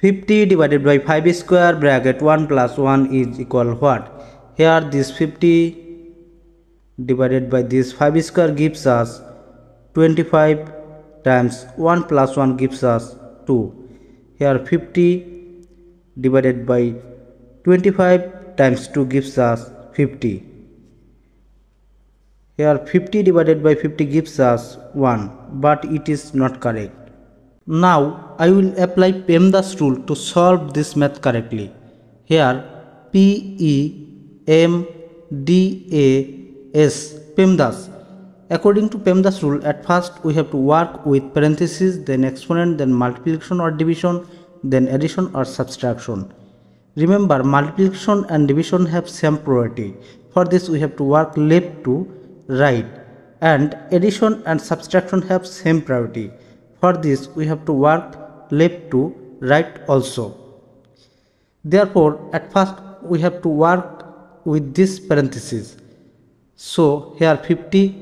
50 divided by 5 square bracket 1 plus 1 is equal what? Here this 50 divided by this 5 square gives us 25 times 1 plus 1 gives us 2. Here 50 divided by 25 times 2 gives us 50. Here 50 divided by 50 gives us 1, but it is not correct. Now I will apply PEMDAS rule to solve this math correctly. Here PEMDAS, PEMDAS. According to PEMDAS rule, at first we have to work with parentheses, then exponent, then multiplication or division, then addition or subtraction. Remember, multiplication and division have same priority. For this we have to work left to right, and addition and subtraction have same priority. For this we have to work left to right also. Therefore, at first we have to work with this parenthesis. So here 50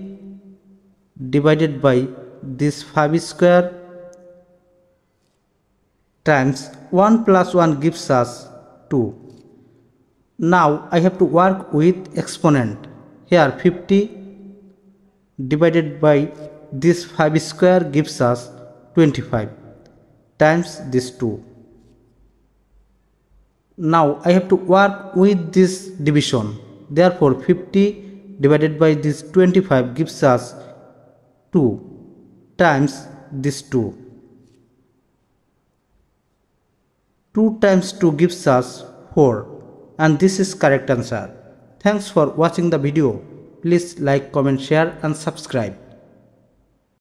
divided by this 5 square times 1 plus 1 gives us 2. Now I have to work with exponent. Here 50 divided by this 5 square gives us 25 times this 2. Now I have to work with this division. Therefore 50 divided by this 25 gives us 2 times this 2. 2 times 2 gives us 4, and this is correct answer. Thanks for watching the video. Please like, comment, share and subscribe.